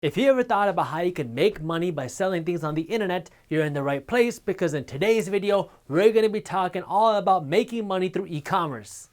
If you ever thought about how you can make money by selling things on the internet, you're in the right place, because in today's video, we're going to be talking all about making money through e-commerce.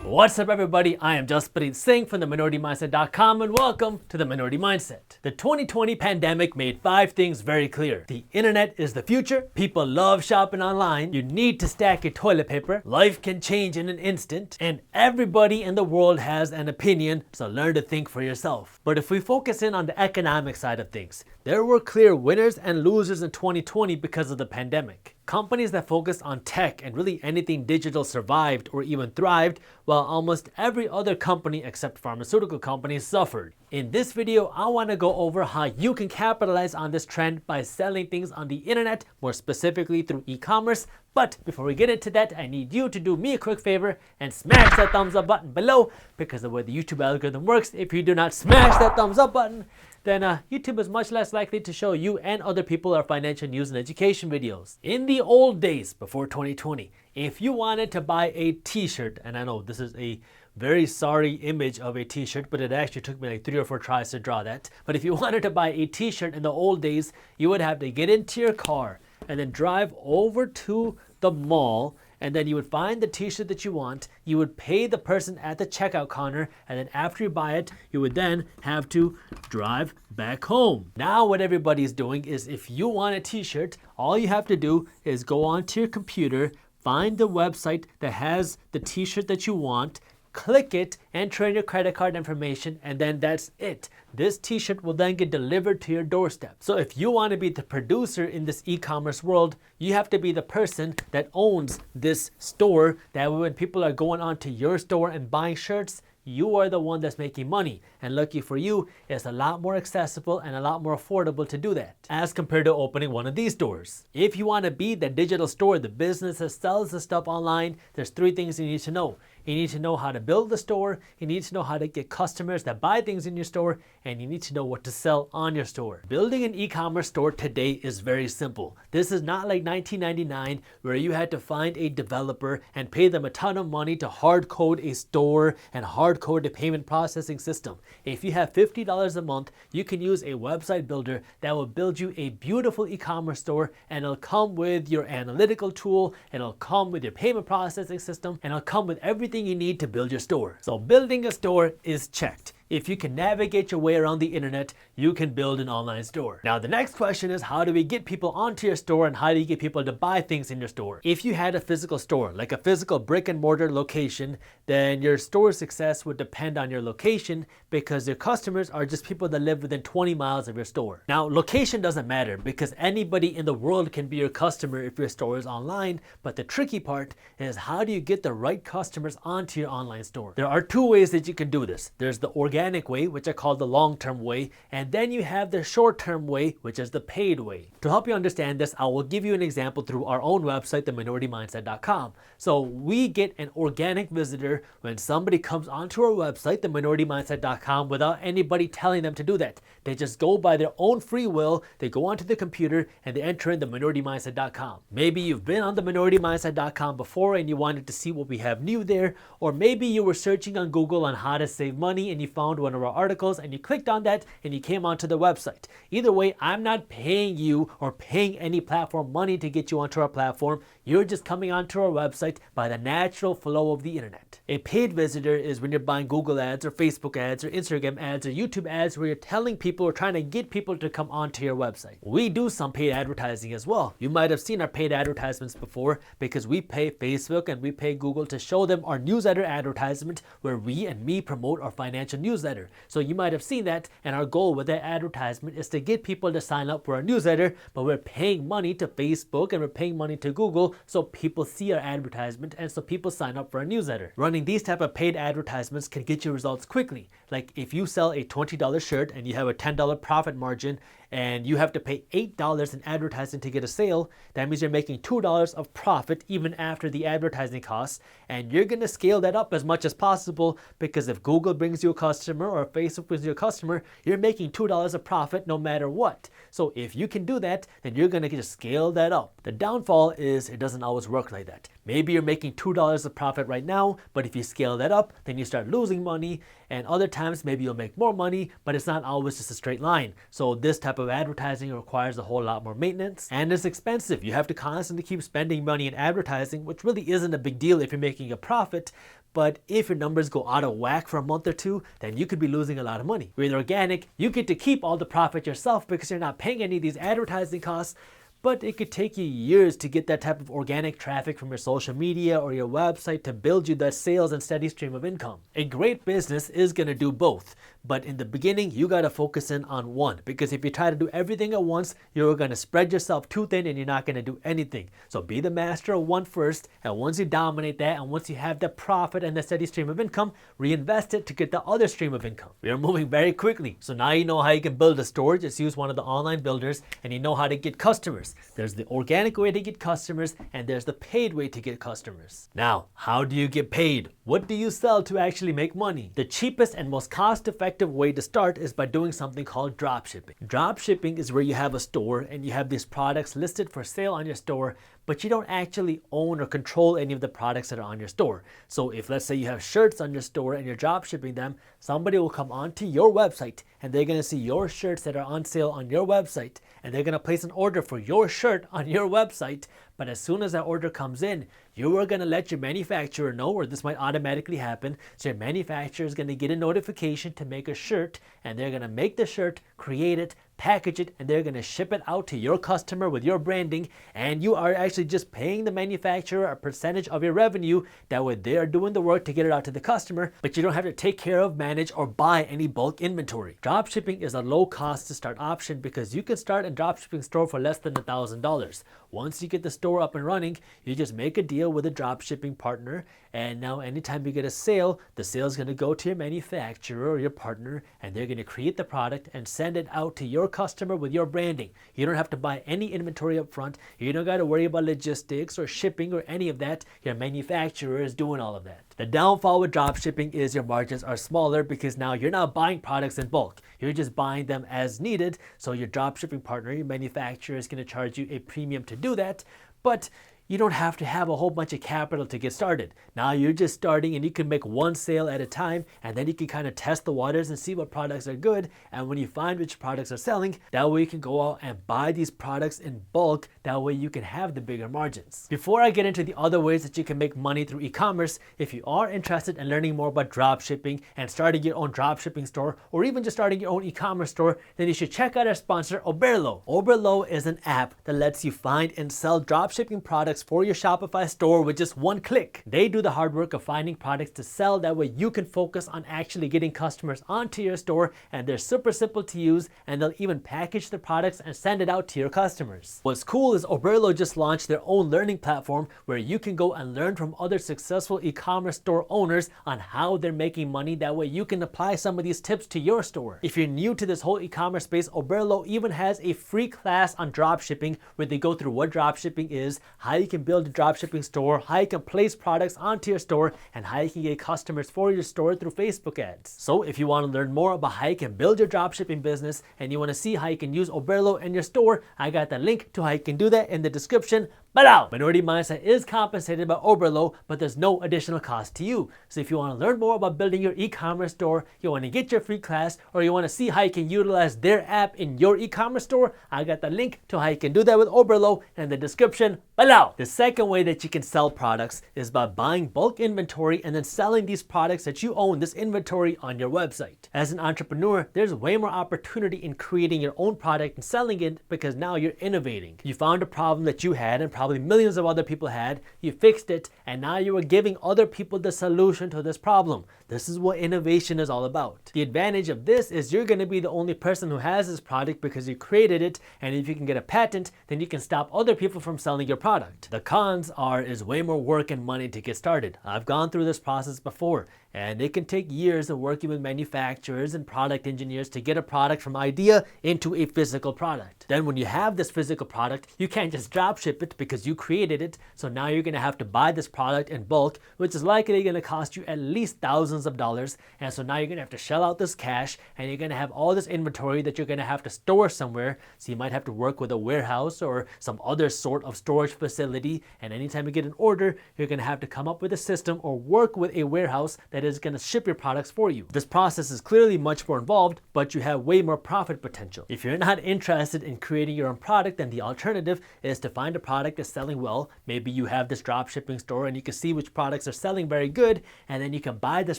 What's up, everybody? I am Jasprit Singh from theminorityMindset.com, and welcome to The Minority Mindset. The 2020 pandemic made 5 things very clear. The internet is the future. People love shopping online. You need to stack your toilet paper. Life can change in an instant. And everybody in the world has an opinion, so learn to think for yourself. But if we focus in on the economic side of things, there were clear winners and losers in 2020 because of the pandemic. Companies that focused on tech and really anything digital survived or even thrived, while almost every other company except pharmaceutical companies suffered. In this video, I want to go over how you can capitalize on this trend by selling things on the internet, more specifically through e-commerce. But before we get into that, I need you to do me a quick favor and smash that thumbs up button below, because the way the YouTube algorithm works, if you do not smash that thumbs up button, then YouTube is much less likely to show you and other people our financial news and education videos. In the old days, before 2020, if you wanted to buy a t-shirt, and I know this is a very sorry image of a t-shirt, but it actually took me like 3 or 4 tries to draw that. But if you wanted to buy a t-shirt in the old days, you would have to get into your car and then drive over to the mall, and then you would find the t-shirt that you want. You would pay the person at the checkout counter, and then after you buy it, you would then have to drive back home. Now what everybody's doing is, if you want a t-shirt, all you have to do is go onto your computer, find the website that has the t-shirt that you want, click it, enter in your credit card information, and then that's it. This t-shirt will then get delivered to your doorstep. So if you want to be the producer in this e-commerce world, you have to be the person that owns this store. That way when people are going onto your store and buying shirts, you are the one that's making money. And lucky for you, it's a lot more accessible and a lot more affordable to do that as compared to opening one of these stores. If you want to be the digital store, the business that sells the stuff online, there's 3 things you need to know. You need to know how to build the store, you need to know how to get customers that buy things in your store, and you need to know what to sell on your store. Building an e-commerce store today is very simple. This is not like 1999, where you had to find a developer and pay them a ton of money to hard code a store and hard code a payment processing system. If you have $50 a month, you can use a website builder that will build you a beautiful e-commerce store, and it'll come with your analytical tool, and it'll come with your payment processing system, and it'll come with everything you need to build your store. So building a store is checked. If you can navigate your way around the internet, you can build an online store. Now the next question is, how do we get people onto your store, and how do you get people to buy things in your store? If you had a physical store, like a physical brick and mortar location, then your store success would depend on your location, because your customers are just people that live within 20 miles of your store. Now location doesn't matter, because anybody in the world can be your customer if your store is online, but the tricky part is, how do you get the right customers onto your online store? There are 2 ways that you can do this. There's the organic way, which I call the long-term way, and then you have the short-term way, which is the paid way. To help you understand this, I will give you an example through our own website, theminorityMindset.com. So we get an organic visitor when somebody comes onto our website, theminorityMindset.com, without anybody telling them to do that. They just go by their own free will. They go onto the computer and they enter in theminorityMindset.com. Maybe you've been on theminorityMindset.com before and you wanted to see what we have new there, or maybe you were searching on Google on how to save money and you found one of our articles and you clicked on that and you came onto the website. Either way, I'm not paying you or paying any platform money to get you onto our platform. You're just coming onto our website by the natural flow of the internet. A paid visitor is when you're buying Google ads or Facebook ads or Instagram ads or YouTube ads, where you're telling people or trying to get people to come onto your website. We do some paid advertising as well. You might have seen our paid advertisements before, because we pay Facebook and we pay Google to show them our newsletter advertisement, where we and me promote our financial newsletter. So you might have seen that, and our goal with that advertisement is to get people to sign up for our newsletter, but we're paying money to Facebook and we're paying money to Google so people see our advertisement and so people sign up for our newsletter. Running these type of paid advertisements can get you results quickly. Like if you sell a $20 shirt and you have a $10 profit margin, and you have to pay $8 in advertising to get a sale, that means you're making $2 of profit even after the advertising costs, and you're going to scale that up as much as possible, because if Google brings you a customer or Facebook brings you a customer, you're making $2 of profit no matter what. So if you can do that, then you're going to just scale that up. The downfall is it doesn't always work like that. Maybe you're making $2 of profit right now, but if you scale that up, then you start losing money, and other times maybe you'll make more money, but it's not always just a straight line. So this type of advertising requires a whole lot more maintenance, and it's expensive. You have to constantly keep spending money in advertising, which really isn't a big deal if you're making a profit. But if your numbers go out of whack for a month or two, then you could be losing a lot of money. With organic, you get to keep all the profit yourself because you're not paying any of these advertising costs, but it could take you years to get that type of organic traffic from your social media or your website to build you that sales and steady stream of income. A great business is going to do both, but in the beginning, you got to focus in on one, because if you try to do everything at once, you're going to spread yourself too thin and you're not going to do anything. So be the master of one first, and once you dominate that, and once you have the profit and the steady stream of income, reinvest it to get the other stream of income. We are moving very quickly, so now you know how you can build a store. Just use one of the online builders, and you know how to get customers. There's the organic way to get customers, and there's the paid way to get customers. Now, how do you get paid? What do you sell to actually make money? The cheapest and most cost-effective way to start is by doing something called dropshipping. Dropshipping is where you have a store and you have these products listed for sale on your store, but you don't actually own or control any of the products that are on your store. So if, let's say, you have shirts on your store and you're drop shipping them, somebody will come onto your website and they're going to see your shirts that are on sale on your website, and they're going to place an order for your shirt on your website. But as soon as that order comes in, you are going to let your manufacturer know, or this might automatically happen. So your manufacturer is going to get a notification to make a shirt, and they're going to make the shirt, create it, package it, and they're going to ship it out to your customer with your branding, and you are actually just paying the manufacturer a percentage of your revenue. That way they are doing the work to get it out to the customer, but you don't have to take care of, manage, or buy any bulk inventory. Dropshipping is a low cost to start option because you can start a dropshipping store for less than $1,000. Once you get the store up and running, you just make a deal with a dropshipping partner, and now anytime you get a sale, the sale is going to go to your manufacturer or your partner, and they're going to create the product and send it out to your customer with your branding. You don't have to buy any inventory up front. You don't got to worry about logistics or shipping or any of that. Your manufacturer is doing all of that. The downfall with dropshipping is your margins are smaller because now you're not buying products in bulk. You're just buying them as needed. So your dropshipping partner, your manufacturer, is going to charge you a premium to do that. But you don't have to have a whole bunch of capital to get started. Now you're just starting, and you can make one sale at a time, and then you can kind of test the waters and see what products are good. And when you find which products are selling, that way you can go out and buy these products in bulk. That way you can have the bigger margins. Before I get into the other ways that you can make money through e-commerce, if you are interested in learning more about dropshipping and starting your own dropshipping store, or even just starting your own e-commerce store, then you should check out our sponsor, Oberlo. Oberlo is an app that lets you find and sell dropshipping products for your Shopify store with just one click. They do the hard work of finding products to sell. That way you can focus on actually getting customers onto your store, and they're super simple to use, and they'll even package the products and send it out to your customers. What's cool is Oberlo just launched their own learning platform where you can go and learn from other successful e-commerce store owners on how they're making money. That way you can apply some of these tips to your store. If you're new to this whole e-commerce space, Oberlo even has a free class on dropshipping where they go through what dropshipping is, how you can build a dropshipping store, how you can place products onto your store, and how you can get customers for your store through Facebook ads. So if you want to learn more about how you can build your dropshipping business and you want to see how you can use Oberlo in your store, I got the link to how you can do that in the description below. Minority Mindset is compensated by Oberlo, but there's no additional cost to you. So if you want to learn more about building your e-commerce store, you want to get your free class, or you want to see how you can utilize their app in your e-commerce store, I got the link to how you can do that with Oberlo in the description below. The second way that you can sell products is by buying bulk inventory and then selling these products that you own, this inventory, on your website. As an entrepreneur, there's way more opportunity in creating your own product and selling it because now you're innovating. You found a problem that you had and probably millions of other people had, you fixed it, and now you are giving other people the solution to this problem. This is what innovation is all about. The advantage of this is you're going to be the only person who has this product because you created it, and if you can get a patent, then you can stop other people from selling your product. The cons is way more work and money to get started. I've gone through this process before, And it can take years of working with manufacturers and product engineers to get a product from idea into a physical product. Then when you have this physical product, you can't just drop ship it because you created it. So now you're going to have to buy this product in bulk, which is likely going to cost you at least thousands of dollars. And so now you're going to have to shell out this cash, and you're going to have all this inventory that you're going to have to store somewhere. So you might have to work with a warehouse or some other sort of storage facility. And anytime you get an order, you're going to have to come up with a system or work with a warehouse that is going to ship your products for you. This process is clearly much more involved, but you have way more profit potential. If you're not interested in creating your own product, then the alternative is to find a product that's selling well. Maybe you have this drop shipping store and you can see which products are selling very good, and then you can buy this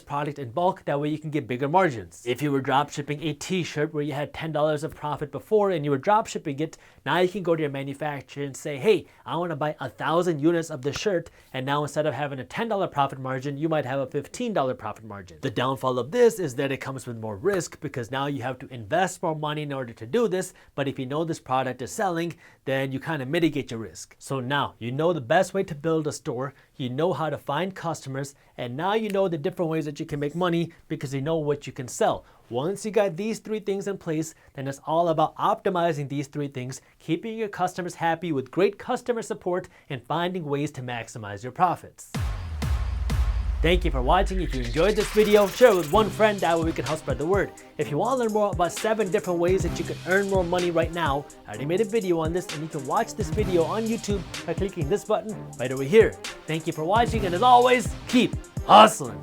product in bulk. That way you can get bigger margins. If you were drop shipping a t-shirt where you had $10 of profit before and you were drop shipping it, now you can go to your manufacturer and say, hey, I want to buy 1,000 units of this shirt, and now instead of having a $10 profit margin, you might have a $15 profit margin. The downfall of this is that it comes with more risk because now you have to invest more money in order to do this, but if you know this product is selling, then you kind of mitigate your risk. So now you know the best way to build a store, you know how to find customers, and now you know the different ways that you can make money because you know what you can sell. Once you got these three things in place, then it's all about optimizing these three things, keeping your customers happy with great customer support, and finding ways to maximize your profits. Thank you for watching. If you enjoyed this video, share it with one friend, that way we can help spread the word. If you want to learn more about 7 different ways that you can earn more money right now, I already made a video on this, and you can watch this video on YouTube by clicking this button right over here. Thank you for watching, and as always, keep hustling.